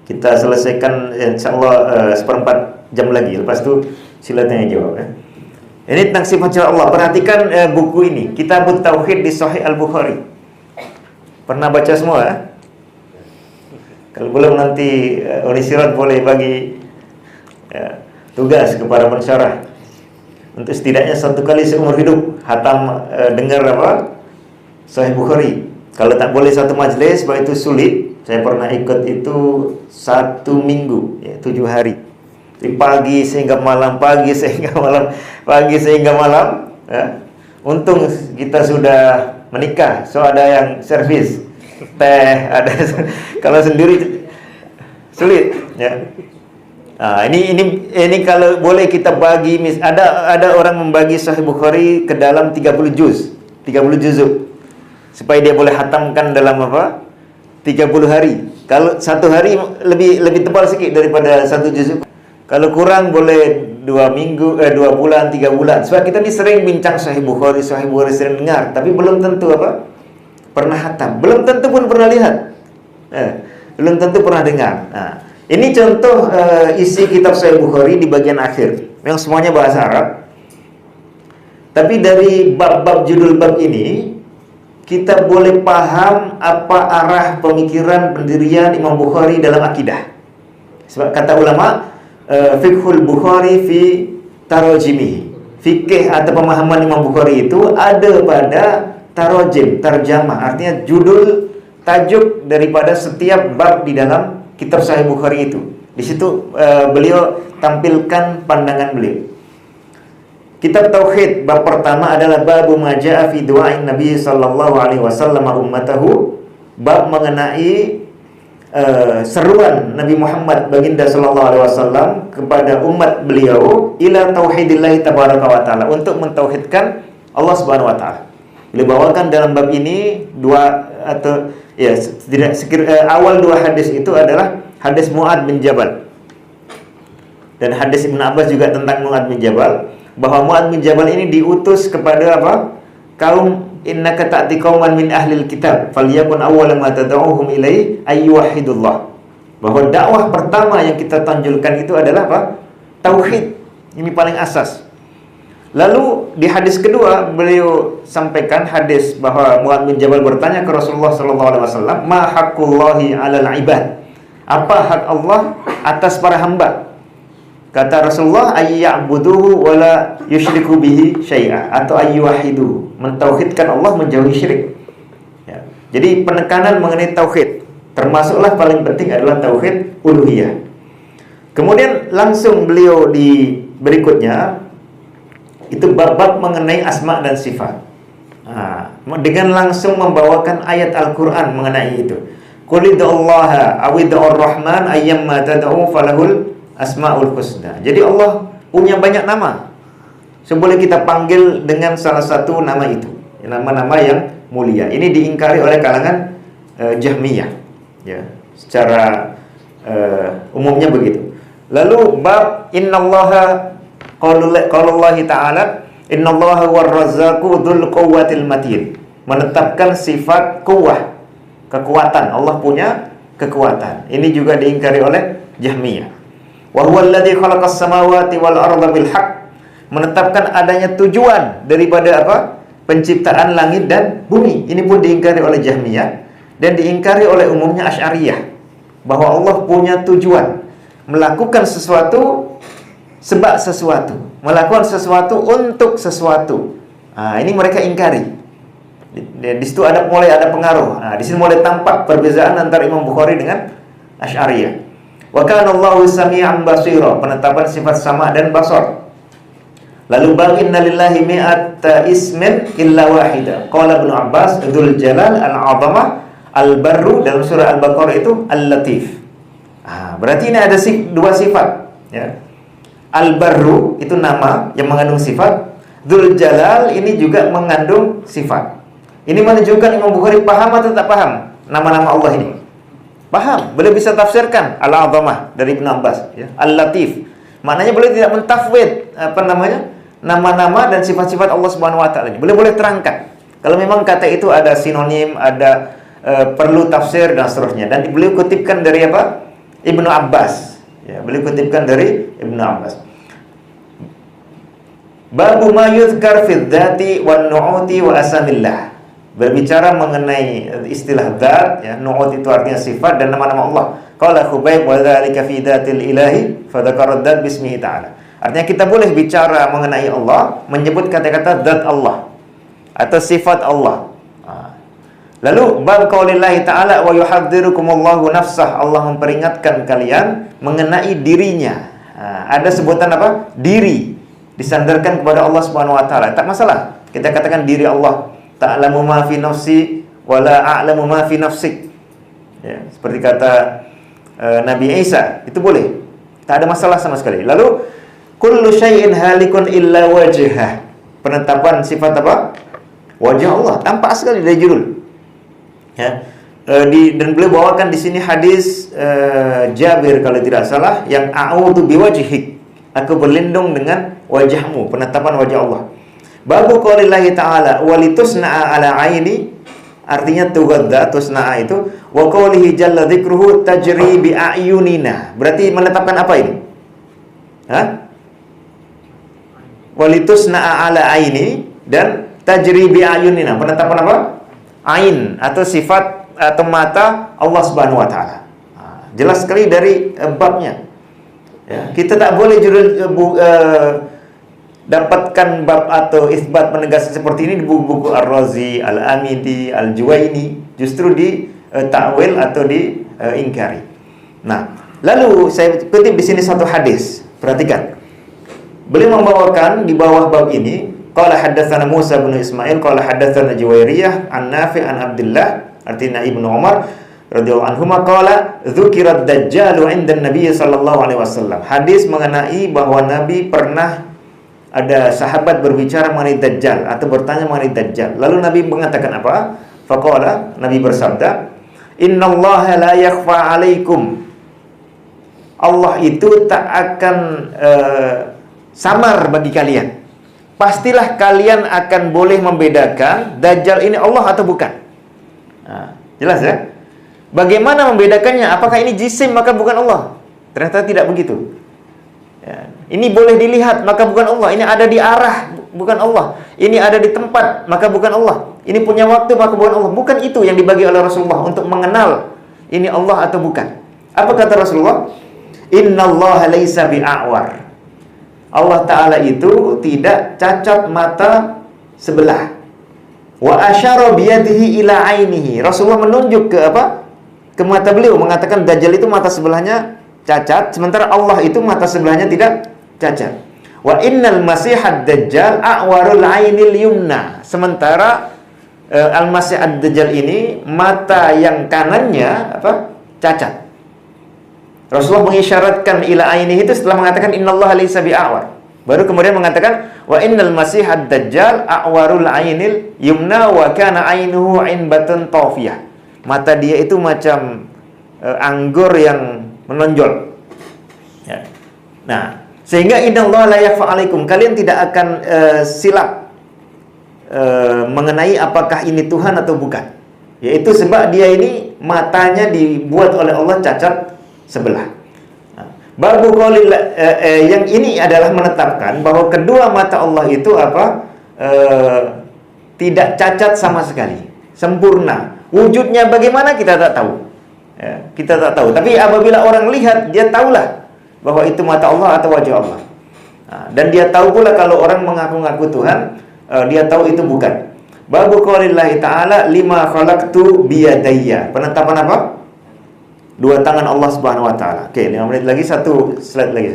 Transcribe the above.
Kita selesaikan insyaallah seperempat jam lagi. Lepas itu sila tanya jawab ya. Ini tentang sifat-sifat Allah. Perhatikan buku ini, Kitabut Tauhid di Sahih Al-Bukhari. Pernah baca semua ya? Kalau belum nanti Unisirat boleh bagi tugas kepada pensyarah untuk setidaknya satu kali seumur hidup hatam dengar Sahih Bukhari. Kalau tak boleh satu majlis, sebab itu sulit. Saya pernah ikut itu 1 minggu, ya, 7 hari. Dari pagi sehingga malam, pagi sehingga malam, pagi sehingga malam. Ya. Untung kita sudah menikah, so ada yang servis teh, ada. Kalau sendiri sulit. Ya. Nah, ini kalau boleh kita bagi, ada orang membagi Sahih Bukhari ke dalam 30 juz, 30 juzuk, supaya dia boleh hatamkan dalam 30 hari. Kalau satu hari lebih tebal sikit daripada satu juzuk. Kalau kurang boleh 2 minggu, 2 bulan, 3 bulan. Sebab kita ni sering bincang Sahih Bukhari sering dengar, tapi belum tentu pernah hatam. Belum tentu pun pernah lihat. Belum tentu pernah dengar. Nah, ini contoh isi kitab Sahih Bukhari di bagian akhir, yang semuanya bahasa Arab. Tapi dari bab-bab judul bab ini kita boleh paham apa arah pemikiran pendirian Imam Bukhari dalam akidah. Sebab kata ulama, fiqhul Bukhari fi tarajimihi. Fikih atau pemahaman Imam Bukhari itu ada pada tarajim, tarjamah, artinya judul tajuk daripada setiap bab di dalam kitab Sahih Bukhari itu. Di situ beliau tampilkan pandangan beliau. Kitab Tauhid bab pertama adalah bab ma jaa fi du'ain Nabi sallallahu alaihi wasallam ummatahu, bab mengenai seruan Nabi Muhammad baginda sallallahu alaihi wasallam kepada umat beliau ila tauhidillah tabaraka wa taala, untuk mentauhidkan Allah Subhanahu wa taala. Beliau bawakan dalam bab ini awal dua hadis itu adalah hadis Mu'adz bin Jabal dan hadis Ibnu Abbas juga tentang Mu'adz bin Jabal, bahwa Mu'adz bin Jabal ini diutus kepada kaum, innaka ta'ti qauman min ahlil kitab falyakun awwala ma tad'uhum ilaihi ayyuhidullah. Bahwa dakwah pertama yang kita tanjulkan itu adalah tauhid. Ini paling asas. Lalu di hadis kedua beliau sampaikan hadis bahwa Mu'adz bin Jabal bertanya ke Rasulullah sallallahu alaihi wasallam, ma haqqullahi 'alal ibad? Apa hak Allah atas para hamba? Kata Rasulullah, ayya'buduhu wa la yusyriku bihi syai'a, atau ayyuwahiduhu, mentauhidkan Allah, menjauhi syirik. Ya. Jadi penekanan mengenai tauhid, termasuklah paling penting adalah tauhid uluhiyah. Kemudian langsung beliau di berikutnya itu bab-bab mengenai asma dan sifat. Dengan langsung membawakan ayat Al-Qur'an mengenai itu. Qul id'ullaha aw id'ur rahman ayyamma tad'u falahul asmaul husna. Jadi Allah punya banyak nama. So, boleh kita panggil dengan salah satu nama itu, nama-nama yang mulia. Ini diingkari oleh kalangan Jahmiyah, ya, secara umumnya begitu. Lalu bab innallaha qaulullahi ta'ala innallaha war-razzaqu dzul quwwatil matin, menetapkan sifat quwwah, kekuatan. Allah punya kekuatan. Ini juga diingkari oleh Jahmiyah. Wa huwa alladzi khalaqas samawati wal arda bil haqq, menetapkan adanya tujuan daripada penciptaan langit dan bumi. Ini pun diingkari oleh Jahmiyah dan diingkari oleh umumnya Asy'ariyah, bahwa Allah punya tujuan, melakukan sesuatu sebab sesuatu, melakukan sesuatu untuk sesuatu. Ini mereka ingkari. Di situ mulai ada pengaruh. Di sini mulai tampak perbezaan antara Imam Bukhari dengan Asy'ariyah. Wa kana Allahu sami'an basira, penetapan sifat sama dan basar. Lalu bab inna lillahi mi'ata ismin illa wahida. Qala Ibnu Abbas dzul jalal al-'azamah al-barru, dalam surah Al-Baqarah itu al-latif. Berarti ini ada dua sifat, ya. Al-barru itu nama yang mengandung sifat, dzul jalal ini juga mengandung sifat. Ini menunjukkan Imam Bukhari paham atau tak paham nama-nama Allah ini? Paham. Beliau bisa tafsirkan Al-'Azamah dari Ibnu Abbas, ya. Al-Latif, maknanya beliau tidak mentafwid nama-nama dan sifat-sifat Allah Subhanahu wa taala. Beliau boleh terangkan. Kalau memang kata itu ada sinonim, ada perlu tafsir dan seterusnya. Dan beliau kutipkan dari Ibnu Abbas. Ya, beliau kutipkan dari Ibnu Abbas. Babu ma yuzkar fi dzati wan nu'uti wa asamillah. Berbicara mengenai istilah dzat, ya, nu'ut itu artinya sifat dan nama-nama Allah. Qala Khubayb wa dzalika fi dzatil ilahi fa dzakara dzat bismihi ta'ala. Artinya kita boleh bicara mengenai Allah, menyebut kata-kata dzat Allah atau sifat Allah. Lalu bab qaulillahi ta'ala wa yuhadzirukumullahu nafsah. Allah memperingatkan kalian mengenai dirinya. Ada sebutan apa? Diri. Disandarkan kepada Allah Subhanahu wa taala. Tak masalah. Kita katakan diri Allah. Ta'lamu ma fi nafsi wa la a'lamu ma fi nafsik. Ya, seperti kata Nabi Isa, itu boleh. Tak ada masalah sama sekali. Lalu kullu syai'in halikun illa wajhah. Penetapan sifat apa? Wajah Allah. Tampak sekali dari judul. Ya. Dan beliau bawakan di sini hadis Jabir kalau tidak salah yang a'udzu biwajhik. Aku berlindung dengan wajahmu, penetapan wajah Allah. Babu qaulillahi ta'ala walitusna'a ala aini, artinya tugadda tusna'a itu, wa qaulihi jalla dzikruhu tajri bi a'yunina. Berarti menetapkan apa ini? Walitusna'a ala aini dan tajri bi a'yunina. Penetapan apa? Ain atau sifat atau mata Allah Subhanahu wa taala. Jelas sekali dari babnya. Ya, kita tak boleh dapatkan bab atau isbat penegasan seperti ini di buku-buku Ar-Razi, Al-Amidi, Al-Juwaini, justru di ta'wil atau di ingkari. Nah, lalu saya kutip di sini satu hadis. Perhatikan. Beliau membawakan di bawah bab ini, qala haddatsana Musa bin Ismail, qala haddatsana Juwairiyah an Nafi' an Abdullah, artinya Ibnu Umar radhiyallahu anhuma qala dzukirat dajjalu 'inda Nabi sallallahu alaihi wasallam. Hadis mengenai bahwa Nabi pernah ada sahabat berbicara mengenai Dajjal atau bertanya mengenai Dajjal. Lalu Nabi mengatakan apa? Faqala, Nabi bersabda, "Innallaha la yakhfa 'alaikum." Allah itu tak akan samar bagi kalian. Pastilah kalian akan boleh membedakan Dajjal ini Allah atau bukan. Jelas ya? Bagaimana membedakannya? Apakah ini jisim maka bukan Allah? Ternyata tidak begitu. Ya. Ini boleh dilihat maka bukan Allah. Ini ada di arah bukan Allah. Ini ada di tempat maka bukan Allah. Ini punya waktu maka bukan Allah. Bukan itu yang dibagi oleh Rasulullah untuk mengenal ini Allah atau bukan. Apa kata Rasulullah? Innallaha laisa bi'awar. Allah Ta'ala itu tidak cacat mata sebelah. Wa asyara biyadihi ila ainihi. Rasulullah menunjuk ke apa? Ke mata beliau, mengatakan Dajjal itu mata sebelahnya cacat, sementara Allah itu mata sebelahnya tidak cacat. Wa innal masihad dajjal a'warul ainil yumna. Sementara al-masih ad-dajjal ini mata yang kanannya apa? Cacat. Rasulullah mengisyaratkan ila ainihi itu setelah mengatakan innallaha laisa bi'awar. Baru kemudian mengatakan wa innal masihad dajjal a'warul ainil yumna wa kana ainuhu inbatun tawfiyah. Mata dia itu macam anggur yang menonjol. Ya. Nah, sehingga innallaha la yakhfa 'alaikum, kalian tidak akan silap mengenai apakah ini Tuhan atau bukan. Yaitu sebab dia ini matanya dibuat oleh Allah cacat sebelah. Babu qaulil yang ini adalah menetapkan bahwa kedua mata Allah itu apa? Tidak cacat sama sekali, sempurna. Wujudnya bagaimana kita tak tahu. Ya, kita tak tahu. Tapi apabila orang lihat, dia tahulah bahwa itu mata Allah atau wajah Allah. Nah, dan dia tahu pula kalau orang mengaku-ngaku Tuhan, dia tahu itu bukan. Babu qaulillahi ta'ala lima khalaqtu biyadayya. Penetapan apa? Dua tangan Allah Subhanahu wa taala. Oke, 5 menit lagi, satu slide lagi.